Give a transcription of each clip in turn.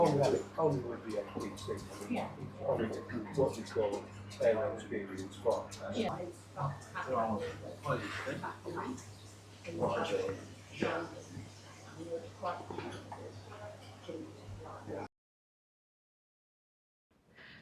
Only with the NPC. Yeah. Only what we call air experience for. Yeah.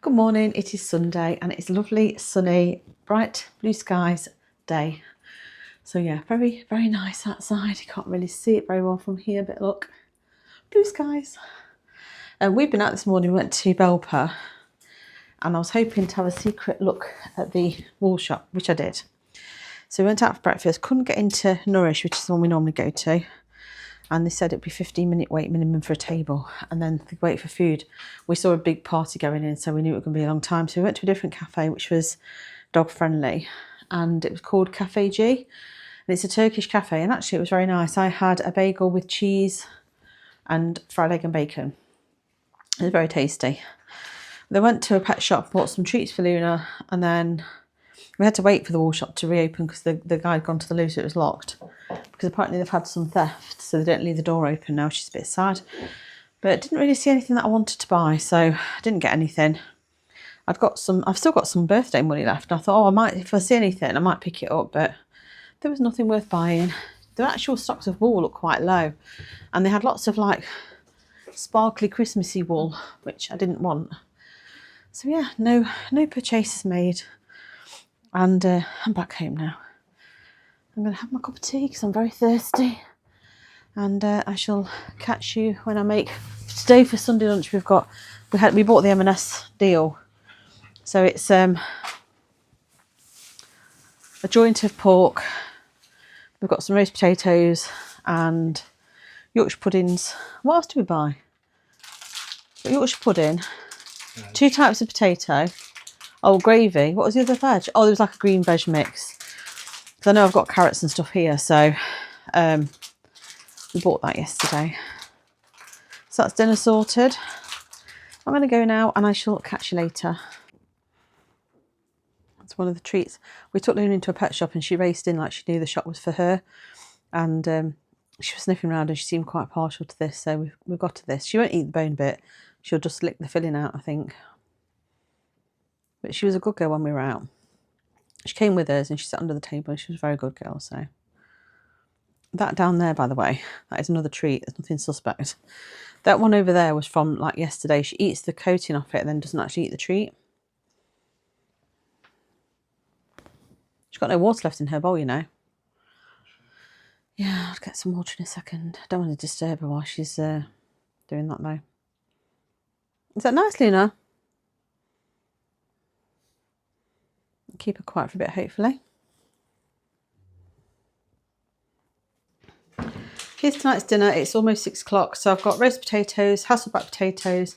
Good morning, it is Sunday and it's a lovely, sunny, bright blue skies day. So yeah, very, very nice outside. You can't really see it very well from here, but look, blue skies. We've been out this morning, we went to Belper and I was hoping to have a secret look at the wool shop, which I did. So we went out for breakfast, couldn't get into Nourish, which is the one we normally go to. And they said it'd be 15-minute wait minimum for a table, and then the wait for food. We saw a big party going in, so we knew it was going to be a long time. So we went to a different cafe, which was dog friendly, and it was called Cafe G. And it's a Turkish cafe, and actually it was very nice. I had a bagel with cheese and fried egg and bacon. It was very tasty. They went to a pet shop, bought some treats for Luna, and then we had to wait for the wool shop to reopen because the guy had gone to the loo, so it was locked. Because apparently they've had some theft, so they don't leave the door open now, which is a bit sad. But I didn't really see anything that I wanted to buy, so I didn't get anything. I've still got some birthday money left. And I thought, if I see anything, I might pick it up, but there was nothing worth buying. The actual stocks of wool looked quite low, and they had lots of like sparkly Christmassy wool, which I didn't want. So yeah, no purchases made, and I'm back home now. I'm going to have my cup of tea because I'm very thirsty, and I shall catch you when I make today for Sunday lunch. We bought the M&S deal, so it's a joint of pork. We've got some roast potatoes and Yorkshire puddings. What else do we buy? Yorkshire pudding, 2 types of potato. Oh, gravy. What was the other veg? Oh, there was like a green veg mix. I know I've got carrots and stuff here, so we bought that yesterday. So that's dinner sorted. I'm going to go now and I shall catch you later. That's one of the treats. We took Luna into a pet shop and she raced in like she knew the shop was for her. And she was sniffing around and she seemed quite partial to this, so we've got to this. She won't eat the bone bit. She'll just lick the filling out, I think. But she was a good girl when we were out. She came with us and she sat under the table and she was a very good girl, so. That down there, by the way, that is another treat. There's nothing suspect. That one over there was from like yesterday. She eats the coating off it and then doesn't actually eat the treat. She's got no water left in her bowl, you know. Yeah, I'll get some water in a second. I don't want to disturb her while she's doing that though. Is that nice, Luna? Keep her quiet for a bit, hopefully. Here's tonight's dinner. It's almost 6 o'clock, so I've got roast potatoes, Hasselback potatoes,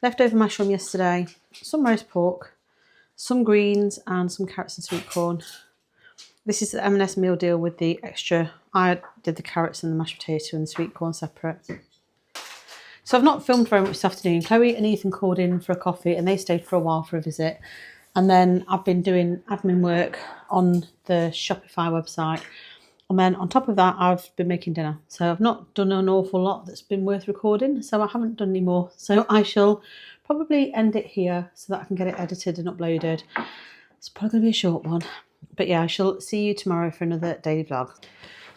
leftover mash from yesterday, some roast pork, some greens and some carrots and sweet corn. This is the M&S meal deal with the extra. I did the carrots and the mashed potato and the sweet corn separate. So I've not filmed very much this afternoon. Chloe and Ethan called in for a coffee and they stayed for a while for a visit. And then I've been doing admin work on the Shopify website. And then on top of that, I've been making dinner. So I've not done an awful lot that's been worth recording. So I haven't done any more. So I shall probably end it here so that I can get it edited and uploaded. It's probably going to be a short one. But yeah, I shall see you tomorrow for another daily vlog.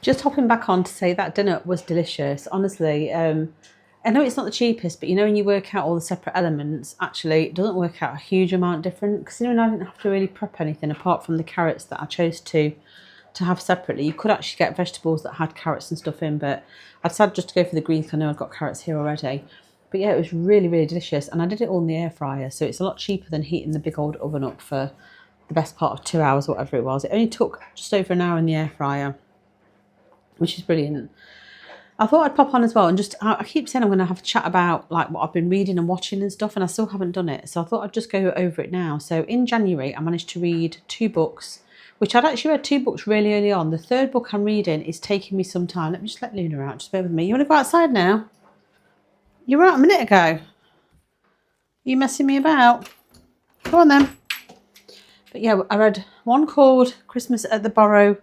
Just hopping back on to say that dinner was delicious. Honestly, I know it's not the cheapest, but you know when you work out all the separate elements, actually it doesn't work out a huge amount different. Because you know, I didn't have to really prep anything apart from the carrots that I chose to have separately. You could actually get vegetables that had carrots and stuff in, but I decided just to go for the greens because I know I've got carrots here already. But yeah, it was really, really delicious. And I did it all in the air fryer, so it's a lot cheaper than heating the big old oven up for the best part of 2 hours, whatever it was. It only took just over an hour in the air fryer, which is brilliant. I thought I'd pop on as well and just, I keep saying I'm going to have a chat about like what I've been reading and watching and stuff, and I still haven't done it. So I thought I'd just go over it now. So in January, I managed to read 2 books, which I'd actually read 2 books really early on. The 3rd book I'm reading is taking me some time. Let me just let Luna out, just bear with me. You want to go outside now? You were out a minute ago. Are you messing me about? Go on then. But yeah, I read one called Christmas at the Borough,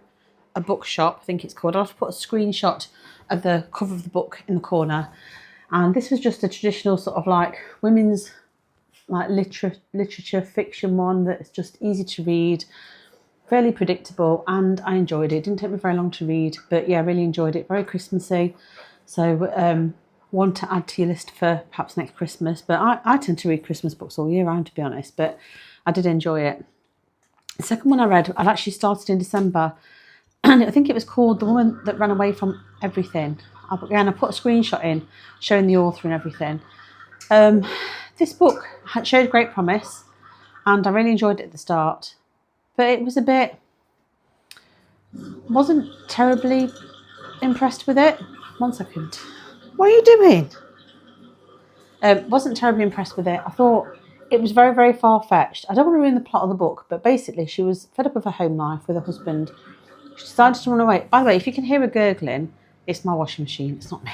a bookshop, I think it's called. I'll have to put a screenshot of the cover of the book in the corner. And this was just a traditional sort of like women's like literature fiction one that's just easy to read, fairly predictable, and I enjoyed it. It didn't take me very long to read, but yeah, I really enjoyed it. Very Christmassy. So one to add to your list for perhaps next Christmas. But I tend to read Christmas books all year round, to be honest, but I did enjoy it. The second one I read, I'd actually started in December, and I think it was called The Woman That Ran Away From Everything. I put a screenshot in showing the author and everything. This book showed great promise, and I really enjoyed it at the start, but it was wasn't terribly impressed with it. 1 second. What are you doing? Wasn't terribly impressed with it. I thought it was very, very far-fetched. I don't want to ruin the plot of the book, but basically she was fed up with her home life with her husband. She decided to run away. By the way, if you can hear a gurgling, it's my washing machine. It's not me.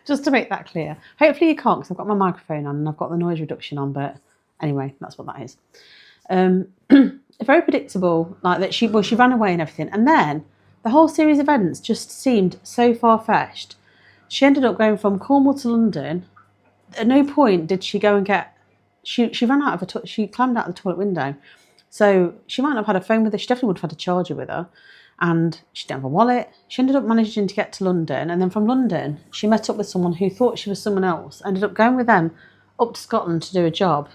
Just to make that clear. Hopefully you can't, because I've got my microphone on and I've got the noise reduction on, but anyway, that's what that is. Very predictable, like that she ran away and everything. And then the whole series of events just seemed so far-fetched. She ended up going from Cornwall to London. At no point did she go and get... She ran out of she climbed out of the toilet window. So she might not have had a phone with her. She definitely would have had a charger with her. And she didn't have a wallet. She ended up managing to get to London. And then from London, she met up with someone who thought she was someone else. Ended up going with them up to Scotland to do a job.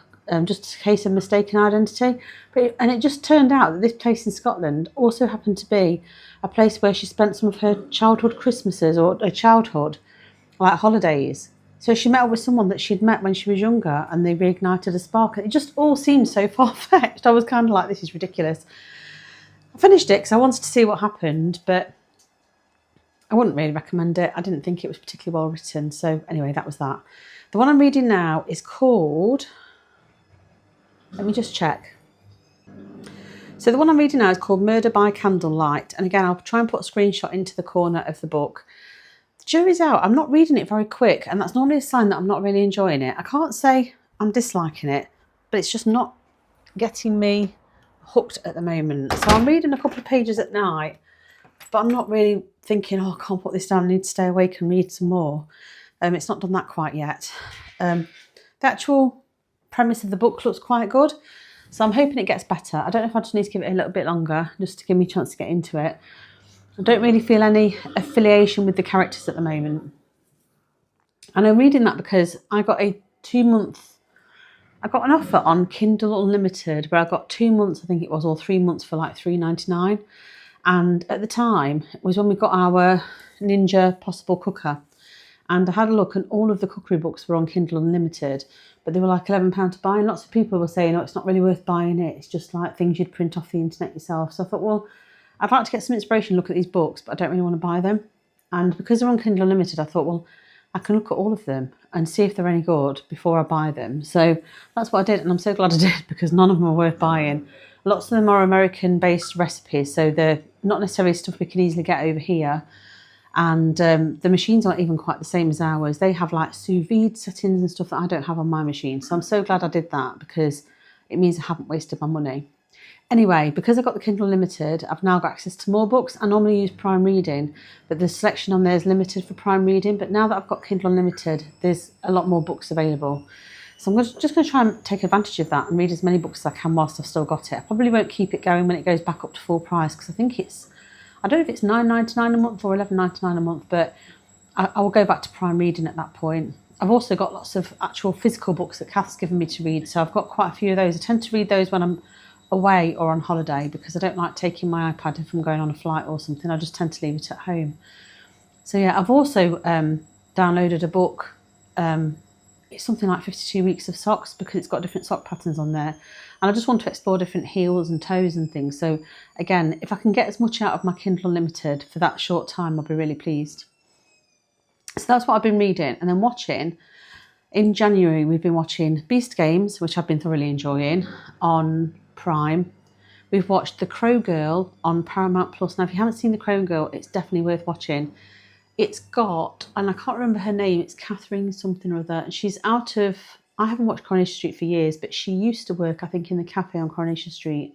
Just a case of mistaken identity. And it just turned out that this place in Scotland also happened to be a place where she spent some of her childhood Christmases or her childhood, like holidays. So she met up with someone that she'd met when she was younger, and they reignited a spark. It just all seemed so far-fetched. I was kind of like, this is ridiculous. I finished it because I wanted to see what happened, but I wouldn't really recommend it. I didn't think it was particularly well written. So anyway, that was that. The one I'm reading now is called... Let me just check. So the one I'm reading now is called Murder by Candlelight. And again, I'll try and put a screenshot into the corner of the book. The jury's out. I'm not reading it very quick, and that's normally a sign that I'm not really enjoying it. I can't say I'm disliking it, but it's just not getting me hooked at the moment. So I'm reading a couple of pages at night, but I'm not really thinking, oh, I can't put this down. I need to stay awake and read some more. It's not done that quite yet. The actual premise of the book looks quite good, so I'm hoping it gets better. I don't know if I just need to give it a little bit longer just to give me a chance to get into it. I don't really feel any affiliation with the characters at the moment. And I'm reading that because I got an offer on Kindle Unlimited where I got 2 months, I think it was, or 3 months for like $3.99. And at the time was when we got our Ninja Possible Cooker. And I had a look and all of the cookery books were on Kindle Unlimited, but they were like £11 to buy. And lots of people were saying, oh, it's not really worth buying it. It's just like things you'd print off the internet yourself. So I thought, well, I'd like to get some inspiration, look at these books, but I don't really want to buy them. And because they're on Kindle Unlimited, I thought, well, I can look at all of them and see if they're any good before I buy them. So that's what I did, and I'm so glad I did because none of them are worth buying. Lots of them are American-based recipes, so they're not necessarily stuff we can easily get over here. And the machines aren't even quite the same as ours. They have like sous vide settings and stuff that I don't have on my machine. So I'm so glad I did that because it means I haven't wasted my money. Anyway, because I got the Kindle Limited, I've now got access to more books. I normally use Prime Reading, but the selection on there is limited for Prime Reading. But now that I've got Kindle Unlimited, there's a lot more books available. So I'm just going to try and take advantage of that and read as many books as I can whilst I've still got it. I probably won't keep it going when it goes back up to full price because I think I don't know if it's $9.99 a month or $11.99 a month, but I will go back to Prime Reading at that point. I've also got lots of actual physical books that Kath's given me to read, so I've got quite a few of those. I tend to read those when I'm away or on holiday because I don't like taking my iPad if I'm going on a flight or something. I just tend to leave it at home. So yeah, I've also downloaded a book. It's something like 52 weeks of socks because it's got different sock patterns on there. And I just want to explore different heels and toes and things. So again, if I can get as much out of my Kindle Unlimited for that short time, I'll be really pleased. So that's what I've been reading. And then watching, in January, we've been watching Beast Games, which I've been thoroughly enjoying, on Prime. We've watched The Crow Girl on Paramount Plus. Now, if you haven't seen The Crow Girl, it's definitely worth watching. It's got, and I can't remember her name, it's Catherine something or other, and she's out of, I haven't watched Coronation Street for years, but she used to work, I think, in the cafe on Coronation Street.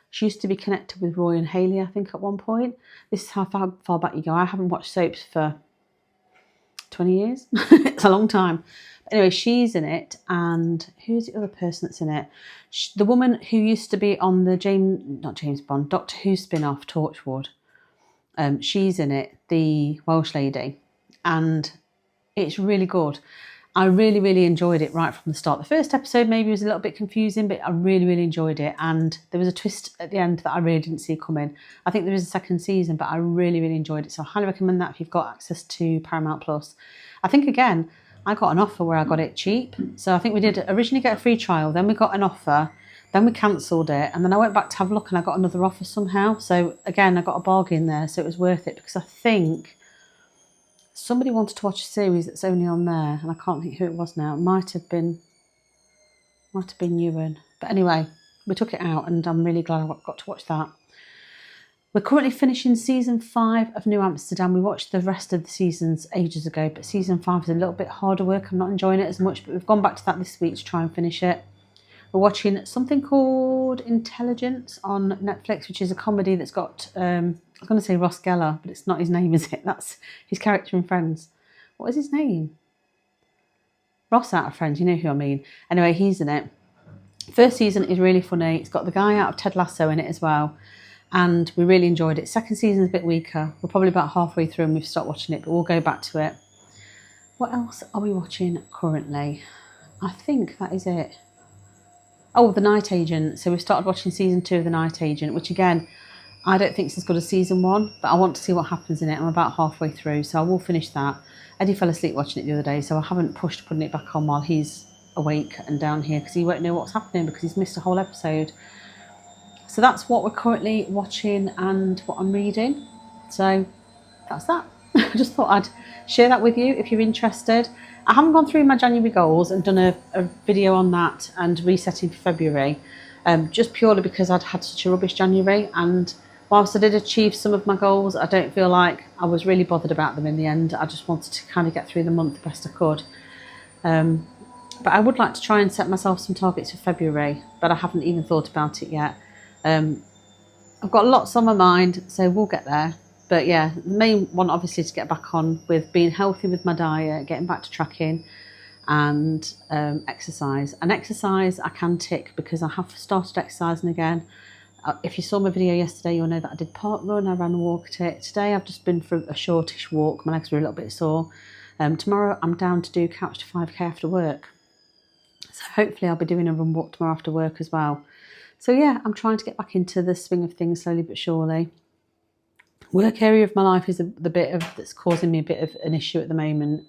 She used to be connected with Roy and Hayley, I think, at one point. This is how far back you go. I haven't watched soaps for 20 years. It's a long time. But anyway, she's in it, and who's the other person that's in it? The woman who used to be on the Doctor Who spin-off, Torchwood. She's in it, the Welsh lady, and it's really good. I really, really enjoyed it right from the start. The first episode maybe was a little bit confusing, but I really, really enjoyed it. And there was a twist at the end that I really didn't see coming. I think there is a second season, but I really, really enjoyed it. So I highly recommend that if you've got access to Paramount Plus. I think, again, I got an offer where I got it cheap. So I think we did originally get a free trial, then we got an offer, then we cancelled it, and then I went back to have a look and I got another offer somehow. So again, I got a bargain there, so it was worth it, because I think somebody wanted to watch a series that's only on there, and I can't think who it was now. It might have been Ewan. But anyway, we took it out, and I'm really glad I got to watch that. We're currently finishing season 5 of New Amsterdam. We watched the rest of the seasons ages ago, but season 5 is a little bit harder work. I'm not enjoying it as much, but we've gone back to that this week to try and finish it. We're watching something called Intelligence on Netflix, which is a comedy that's got, I was going to say Ross Geller, but it's not his name, is it? That's his character in Friends. What is his name? Ross out of Friends, you know who I mean. Anyway, he's in it. First season is really funny. It's got the guy out of Ted Lasso in it as well, and we really enjoyed it. Second season is a bit weaker. We're probably about halfway through and we've stopped watching it, but we'll go back to it. What else are we watching currently? I think that is it. Oh, The Night Agent. So we've started watching season 2 of The Night Agent, which again, I don't think it's as good as season 1, but I want to see what happens in it. I'm about halfway through, so I will finish that. Eddie fell asleep watching it the other day, so I haven't pushed putting it back on while he's awake and down here, because he won't know what's happening because he's missed a whole episode. So that's what we're currently watching and what I'm reading. So that's that. I just thought I'd share that with you if you're interested. I haven't gone through my January goals and done a video on that and resetting for February, just purely because I'd had such a rubbish January, and whilst I did achieve some of my goals, I don't feel like I was really bothered about them in the end. I just wanted to kind of get through the month the best I could. But I would like to try and set myself some targets for February, but I haven't even thought about it yet. I've got lots on my mind, so we'll get there. But yeah, the main one obviously is to get back on with being healthy with my diet, getting back to tracking, and exercise. And exercise I can tick because I have started exercising again. If you saw my video yesterday, you'll know that I did park run, I ran and walked it. Today I've just been for a shortish walk, my legs were a little bit sore. Tomorrow I'm down to do couch to 5k after work. So hopefully I'll be doing a run walk tomorrow after work as well. So yeah, I'm trying to get back into the swing of things slowly but surely. Work area of my life is the bit of that's causing me a bit of an issue at the moment.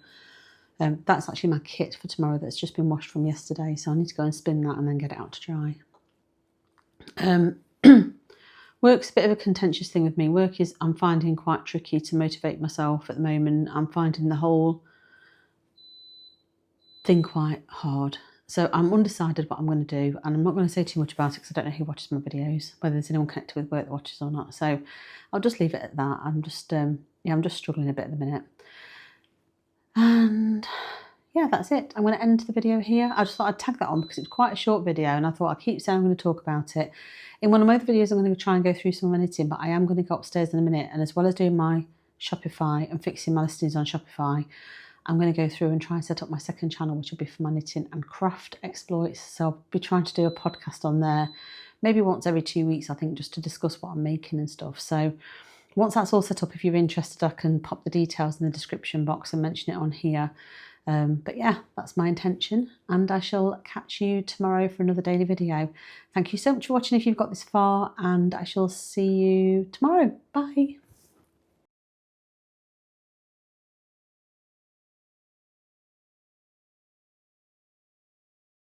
That's actually my kit for tomorrow that's just been washed from yesterday, so I need to go and spin that and then get it out to dry. Work's a bit of a contentious thing with me. Work is, I'm finding quite tricky to motivate myself at the moment. I'm finding the whole thing quite hard. So I'm undecided what I'm going to do, and I'm not going to say too much about it because I don't know who watches my videos, whether there's anyone connected with work that watches or not. So I'll just leave it at that. I'm just struggling a bit at the minute. And yeah, that's it. I'm going to end the video here. I just thought I'd tag that on because it's quite a short video, and I thought I'll keep saying I'm going to talk about it. In one of my other videos, I'm going to try and go through some editing, but I am going to go upstairs in a minute, and as well as doing my Shopify and fixing my listings on Shopify, I'm going to go through and try and set up my second channel, which will be for my knitting and craft exploits. So I'll be trying to do a podcast on there, maybe once every 2 weeks, I think, just to discuss what I'm making and stuff. So once that's all set up, if you're interested, I can pop the details in the description box and mention it on here. But yeah, that's my intention, and I shall catch you tomorrow for another daily video. Thank you so much for watching if you've got this far, and I shall see you tomorrow. Bye.